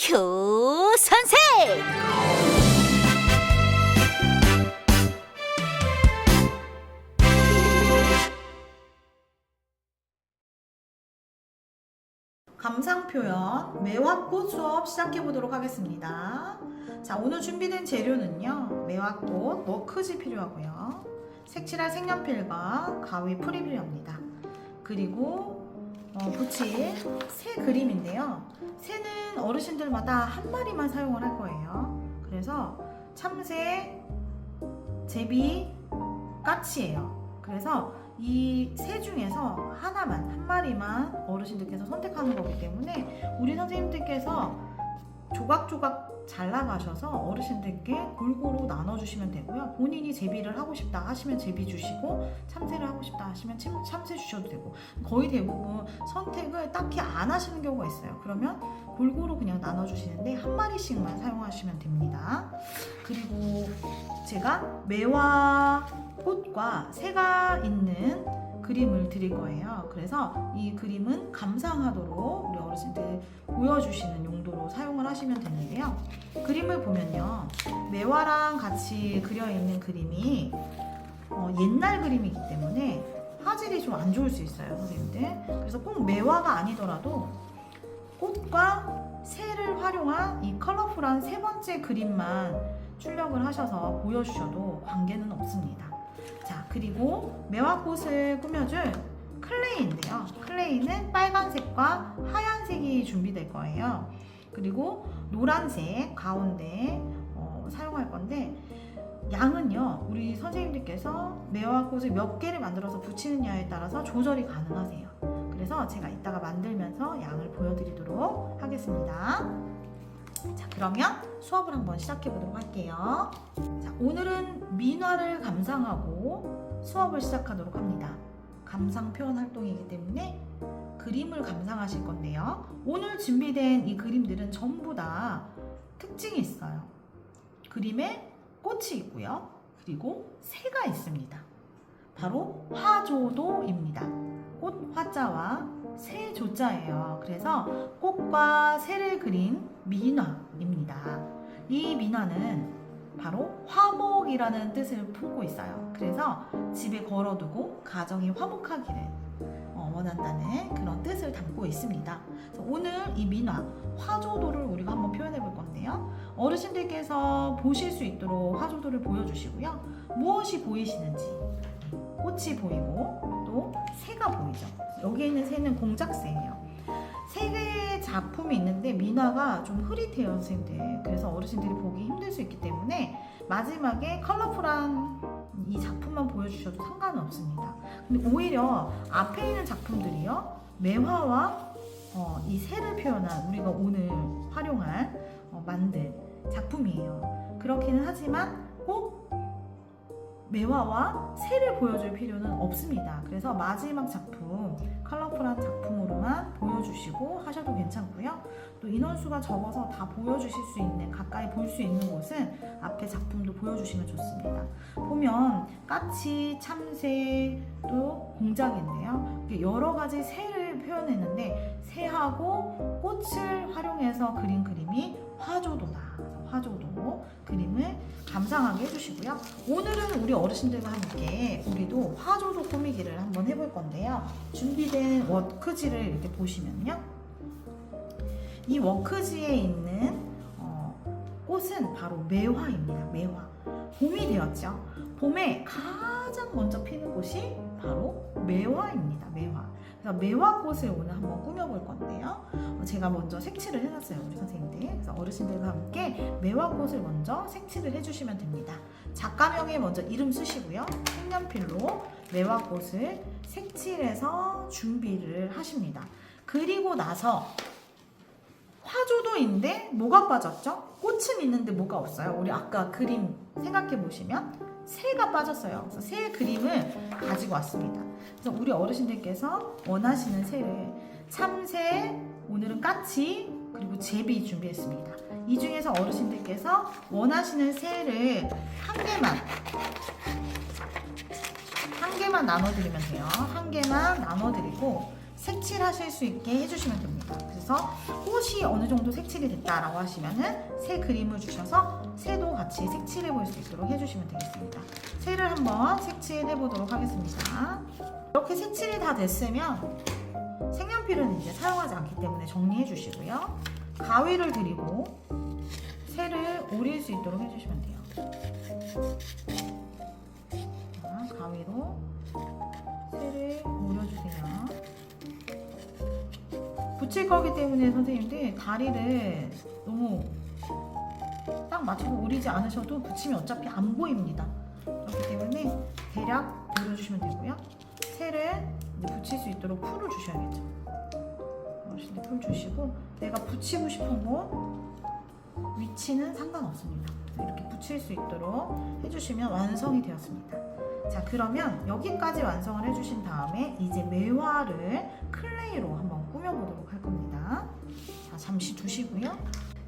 큐 선생! 감상 표현 매화꽃 수업 시작해 보도록 하겠습니다. 자, 오늘 준비된 재료는요, 매화꽃 워크지 필요하고요, 색칠할 색연필과 가위 풀이 필요합니다. 그리고 붙일 새 그림인데요, 새는 어르신들마다 한 마리만 사용을 할 거예요. 그래서 참새, 제비, 까치예요. 그래서 이 새 중에서 하나만, 한 마리만 어르신들께서 선택하는 거기 때문에 우리 선생님들께서 조각조각 잘라가셔서 어르신들께 골고루 나눠주시면 되고요. 본인이 제비를 하고 싶다 하시면 제비 주시고, 참새를 하고 싶다 하시면 참새 주셔도 되고, 거의 대부분 선택을 딱히 안 하시는 경우가 있어요. 그러면 골고루 그냥 나눠주시는데 한 마리씩만 사용하시면 됩니다. 그리고 제가 매화 꽃과 새가 있는 그림을 드릴 거예요. 그래서 이 그림은 감상하도록 우리 어르신들 보여주시는 용도로 사용을 하시면 되는데요. 그림을 보면요, 매화랑 같이 그려있는 그림이 옛날 그림이기 때문에 화질이 좀 안 좋을 수 있어요, 선생님들. 그래서 꼭 매화가 아니더라도 꽃과 새를 활용한 이 컬러풀한 세 번째 그림만 출력을 하셔서 보여주셔도 관계는 없습니다. 자, 그리고 매화꽃을 꾸며줄 클레이인데요, 클레이는 빨간색과 하얀색이 준비될 거예요. 그리고 노란색 가운데 사용할 건데, 양은요, 우리 선생님들께서 매화꽃을 몇 개를 만들어서 붙이느냐에 따라서 조절이 가능하세요. 그래서 제가 이따가 만들면서 양을 보여드리도록 하겠습니다. 자, 그러면 수업을 한번 시작해 보도록 할게요. 자, 오늘은 민화를 감상하고 수업을 시작하도록 합니다. 감상 표현 활동이기 때문에 그림을 감상하실 건데요, 오늘 준비된 이 그림들은 전부 다 특징이 있어요. 그림에 꽃이 있고요, 그리고 새가 있습니다. 바로 화조도입니다. 꽃 화자와 새 조자예요. 그래서 꽃과 새를 그린 민화입니다. 이 민화는 바로 화목이라는 뜻을 품고 있어요. 그래서 집에 걸어두고 가정이 화목하기를 원한다는 그런 뜻을 담고 있습니다. 그래서 오늘 이 민화 화조도를 우리가 한번 표현해 볼 건데요, 어르신들께서 보실 수 있도록 화조도를 보여주시고요, 무엇이 보이시는지, 꽃이 보이고 또 새가 보이죠. 여기에 있는 새는 공작새예요. 세 개의 작품이 있는데 민화가 좀 흐릿해요, 선생님들. 그래서 어르신들이 보기 힘들 수 있기 때문에 마지막에 컬러풀한 이 작품만 보여주셔도 상관은 없습니다. 근데 오히려 앞에 있는 작품들이요, 매화와 이 새를 표현한, 우리가 오늘 활용할 만들 작품이에요. 그렇기는 하지만 꼭 매화와 새를 보여줄 필요는 없습니다. 그래서 마지막 작품, 컬러풀한 작품으로만 보여주시고 하셔도 괜찮고요. 또 인원수가 적어서 다 보여주실 수 있는, 가까이 볼 수 있는 곳은 앞에 작품도 보여주시면 좋습니다. 보면 까치, 참새, 또 공작인데요, 여러 가지 새를 표현했는데 새하고 꽃을 활용해서 그린 그림이 화조도다. 화조도 그림을 감상하게 해주시고요. 오늘은 우리 어르신들과 함께 우리도 화조도 꾸미기를 한번 해볼 건데요, 준비된 워크지를 이렇게 보시면요, 이 워크지에 있는 꽃은 바로 매화입니다. 매화. 봄이 되었죠. 봄에 가장 먼저 피는 꽃이 바로 매화입니다. 매화. 그래서 매화꽃을 오늘 한번 꾸며볼 건데요, 제가 먼저 색칠을 해놨어요, 우리 선생님들. 그래서 어르신들과 함께 매화꽃을 먼저 색칠을 해주시면 됩니다. 작가명에 먼저 이름 쓰시고요, 색연필로 매화꽃을 색칠해서 준비를 하십니다. 그리고 나서 화조도인데 뭐가 빠졌죠? 꽃은 있는데 뭐가 없어요? 우리 아까 그림 생각해 보시면 새가 빠졌어요. 그래서 새 그림을 가지고 왔습니다. 그래서 우리 어르신들께서 원하시는 새를 참새, 오늘은 까치, 그리고 제비 준비했습니다. 이 중에서 어르신들께서 원하시는 새를 한 개만 나눠드리면 돼요. 한 개만 나눠드리고, 색칠하실 수 있게 해주시면 됩니다. 그래서 꽃이 어느 정도 색칠이 됐다라고 하시면은 새 그림을 주셔서 새도 같이 색칠해 볼 수 있도록 해주시면 되겠습니다. 새를 한번 색칠해 보도록 하겠습니다. 이렇게 색칠이 다 됐으면 색연필은 이제 사용하지 않기 때문에 정리해 주시고요. 가위를 들이고 새를 오릴 수 있도록 해주시면 돼요. 자, 가위로 새를 오려주세요. 붙일 거기 때문에 선생님들 다리를 너무 딱 맞춰서 오리지 않으셔도 붙이면 어차피 안 보입니다. 그렇기 때문에 대략 오려주시면 되고요. 새를 이제 붙일 수 있도록 풀을 주셔야겠죠. 어르신들 풀 주시고 내가 붙이고 싶은 곳 위치는 상관없습니다. 이렇게 붙일 수 있도록 해주시면 완성이 되었습니다. 자, 그러면 여기까지 완성을 해주신 다음에 이제 매화를 클레이로 한번 꾸며보도록 할 겁니다. 자, 잠시 두시고요.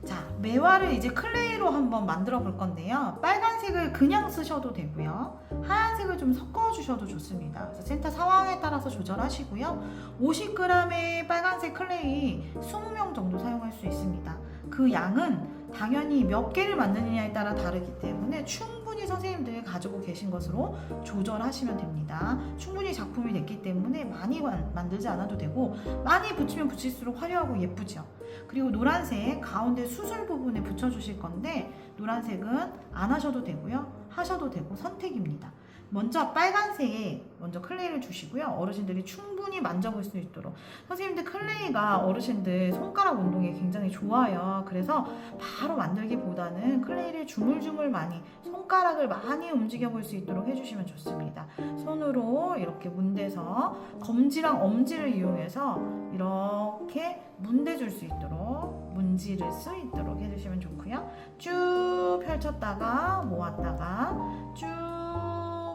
자, 매화를 이제 클레이로 한번 만들어 볼 건데요. 빨간색을 그냥 쓰셔도 되고요. 하얀색을 좀 섞어 주셔도 좋습니다. 그래서 센터 상황에 따라서 조절하시고요. 50g의 빨간색 클레이 20명 정도 사용할 수 있습니다. 그 양은 당연히 몇 개를 만드느냐에 따라 다르기 때문에 충분히 선생님들이 가지고 계신 것으로 조절하시면 됩니다. 충분히 작품이 됐기 때문에 많이 만들지 않아도 되고 많이 붙이면 붙일수록 화려하고 예쁘죠. 그리고 노란색 가운데 수술 부분에 붙여주실 건데 노란색은 안 하셔도 되고요. 하셔도 되고 선택입니다. 먼저 빨간색 먼저 클레이를 주시고요. 어르신들이 충분히 만져볼 수 있도록. 선생님들 클레이가 어르신들 손가락 운동에 굉장히 좋아요. 그래서 바로 만들기보다는 클레이를 주물주물 많이 손가락을 많이 움직여 볼 수 있도록 해주시면 좋습니다. 손으로 이렇게 문대서 검지랑 엄지를 이용해서 이렇게 문대줄 수 있도록 문지를 수 있도록 해주시면 좋고요. 쭉 펼쳤다가 모았다가 쭉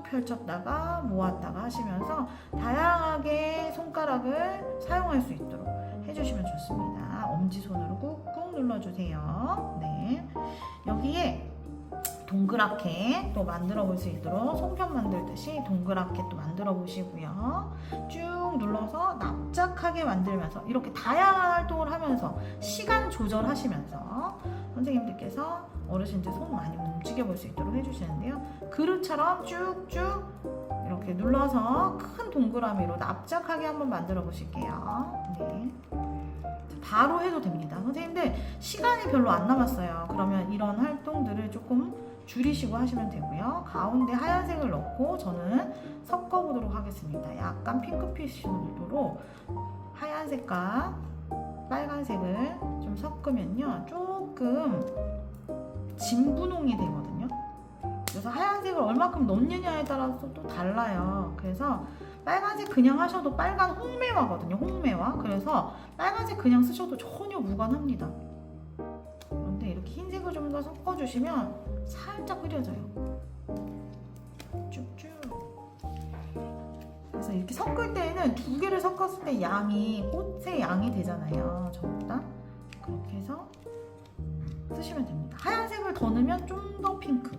펼쳤다가 모았다가 하시면서 다양하게 손가락을 사용할 수 있도록 해주시면 좋습니다. 엄지손으로 꾹꾹 눌러주세요. 네, 여기에 동그랗게 또 만들어 볼 수 있도록 송편 만들듯이 동그랗게 또 만들어 보시고요. 쭉 눌러서 납작하게 만들면서 이렇게 다양한 활동을 하면서 시간 조절하시면서 선생님들께서 어르신들 손 많이 움직여 볼 수 있도록 해주시는데요. 그릇처럼 쭉쭉 이렇게 눌러서 큰 동그라미로 납작하게 한번 만들어 보실게요. 네. 바로 해도 됩니다. 선생님들 시간이 별로 안 남았어요. 그러면 이런 활동들을 조금 줄이시고 하시면 되고요. 가운데 하얀색을 넣고 저는 섞어보도록 하겠습니다. 약간 핑크빛 정도로 하얀색과 빨간색을 좀 섞으면요. 조금 진분홍이 되거든요. 그래서 하얀색을 얼마큼 넣느냐에 따라서 또 달라요. 그래서 빨간색 그냥 하셔도 빨간 홍매화거든요. 홍매화. 그래서 빨간색 그냥 쓰셔도 전혀 무관합니다. 그런데 이렇게 흰색을 좀 더 섞어주시면 살짝 흐려져요. 쭉쭉. 그래서 이렇게 섞을 때에는 두 개를 섞었을 때 양이 꽃의 양이 되잖아요. 전부 다. 그렇게 해서 쓰시면 됩니다. 하얀색을 더 넣으면 좀 더 핑크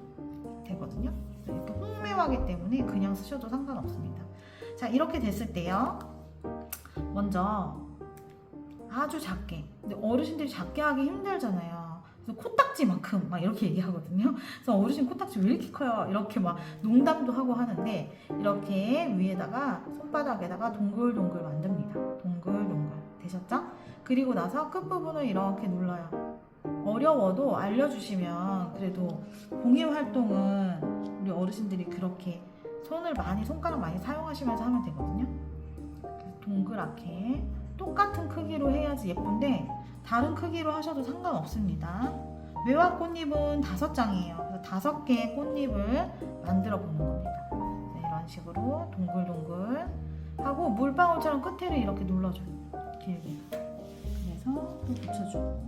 되거든요. 이렇게 홍매화기 때문에 그냥 쓰셔도 상관없습니다. 자, 이렇게 됐을 때요. 먼저 아주 작게. 근데 어르신들이 작게 하기 힘들잖아요. 그래서 코딱지만큼 막 이렇게 얘기하거든요. 그래서 어르신 코딱지 왜 이렇게 커요? 이렇게 막 농담도 하고 하는데 이렇게 위에다가 손바닥에다가 동글동글 만듭니다. 동글동글. 되셨죠? 그리고 나서 끝부분을 이렇게 눌러요. 어려워도 알려주시면 그래도 공예 활동은 우리 어르신들이 그렇게 손가락 많이 사용하시면서 하면 되거든요. 동그랗게 똑같은 크기로 해야지 예쁜데 다른 크기로 하셔도 상관없습니다. 매화 꽃잎은 5장이에요. 그래서 5개의 꽃잎을 만들어 보는 겁니다. 이런 식으로 동글동글 하고 물방울처럼 끝에를 이렇게 눌러줘요. 길게. 그래서 또 붙여주고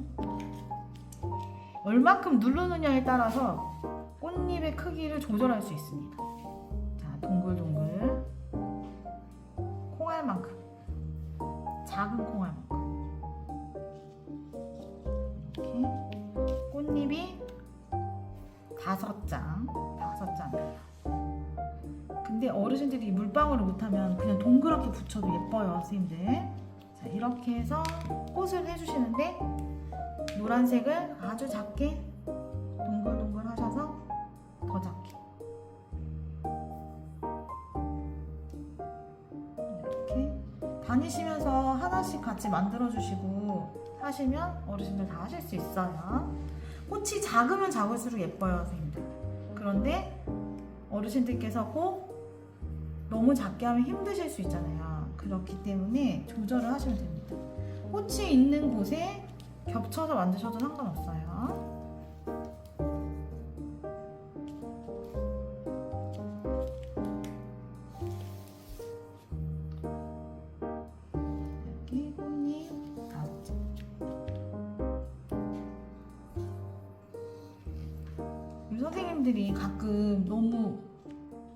얼마큼 누르느냐에 따라서 꽃잎의 크기를 조절할 수 있습니다. 자, 동글동글 콩알만큼 작은 콩알만큼 이렇게 꽃잎이 5장입니다. 근데 어르신들이 물방울을 못하면 그냥 동그랗게 붙여도 예뻐요, 선생님들. 이렇게 해서 꽃을 해주시는데 노란색을 아주 작게 동글동글 하셔서 더 작게 이렇게 다니시면서 하나씩 같이 만들어주시고 하시면 어르신들 다 하실 수 있어요. 꽃이 작으면 작을수록 예뻐요, 선생님들. 그런데 어르신들께서 꼭 너무 작게 하면 힘드실 수 있잖아요. 그렇기 때문에 조절을 하시면 됩니다. 꽃이 있는 곳에 겹쳐서 만드셔도 상관없어요. 여기 꽃잎 5개. 우리 선생님들이 가끔 너무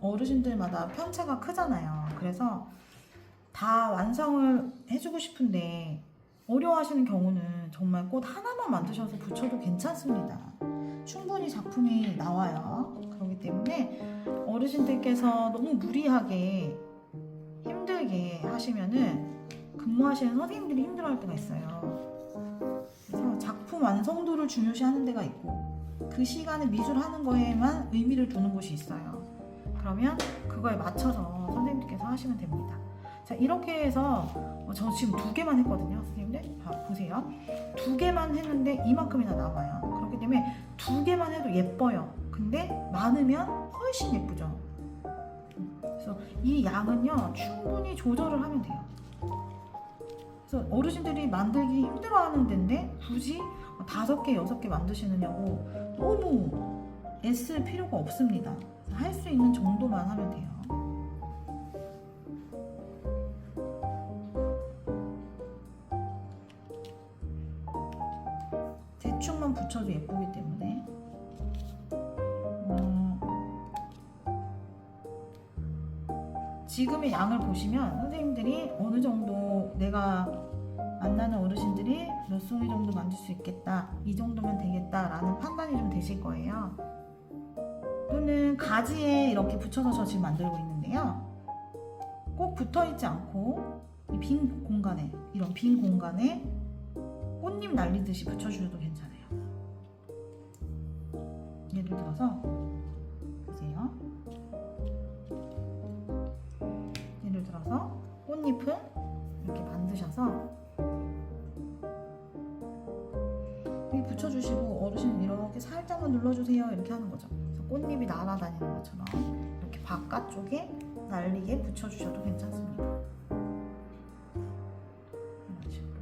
어르신들마다 편차가 크잖아요. 그래서 다 완성을 해주고 싶은데 어려워하시는 경우는 정말 꽃 하나만 만드셔서 붙여도 괜찮습니다. 충분히 작품이 나와요. 그렇기 때문에 어르신들께서 너무 무리하게 힘들게 하시면은 근무하시는 선생님들이 힘들어할 때가 있어요. 그래서 작품 완성도를 중요시하는 데가 있고 그 시간에 미술하는 거에만 의미를 두는 곳이 있어요. 그러면 그거에 맞춰서 선생님들께서 하시면 됩니다. 자, 이렇게 해서 저 지금 2개만 했거든요. 선생님들 보세요. 2개만 했는데 이만큼이나 나와요. 그렇기 때문에 2개만 해도 예뻐요. 근데 많으면 훨씬 예쁘죠. 그래서 이 양은요 충분히 조절을 하면 돼요. 그래서 어르신들이 만들기 힘들어하는 데인데 굳이 5개, 6개 만드시느냐고 너무 애쓸 필요가 없습니다. 할 수 있는 정도만 하면 돼요. 대충만 붙여도 예쁘기 때문에 지금의 양을 보시면 선생님들이 어느 정도 내가 만나는 어르신들이 몇 송이 정도 만들 수 있겠다, 이 정도면 되겠다 라는 판단이 좀 되실 거예요. 또는 가지에 이렇게 붙여서 저 지금 만들고 있는데요, 꼭 붙어있지 않고 이 빈 공간에, 이런 빈 공간에 꽃잎 날리듯이 붙여주셔도 괜찮아요. 예를 들어서 보세요. 예를 들어서 꽃잎을 이렇게 만드셔서 여기 붙여주시고 어르신은 이렇게 살짝만 눌러주세요 이렇게 하는 거죠. 그래서 꽃잎이 날아다니는 것처럼 이렇게 바깥쪽에 날리게 붙여주셔도 괜찮습니다. 이런 식으로.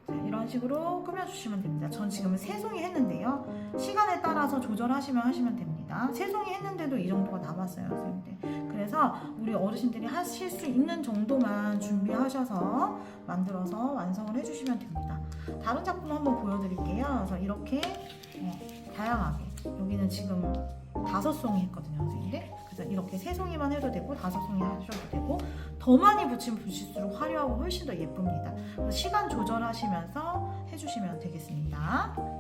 자, 이런 식으로 꾸며주시면 됩니다. 전 지금 3송이 했는데요. 시간에 따라서 조절하시면 하시면 됩니다. 3송이 했는데도 이 정도가 남았어요, 선생님들. 그래서 우리 어르신들이 하실 수 있는 정도만 준비하셔서 만들어서 완성을 해주시면 됩니다. 다른 작품 한번 보여드릴게요. 그래서 이렇게 다양하게, 여기는 지금 5송이 했거든요, 선생님들. 그래서 이렇게 3송이만 해도 되고 5송이 하셔도 되고 더 많이 붙이면 붙일수록 화려하고 훨씬 더 예쁩니다. 그래서 시간 조절하시면서 해주시면 되겠습니다.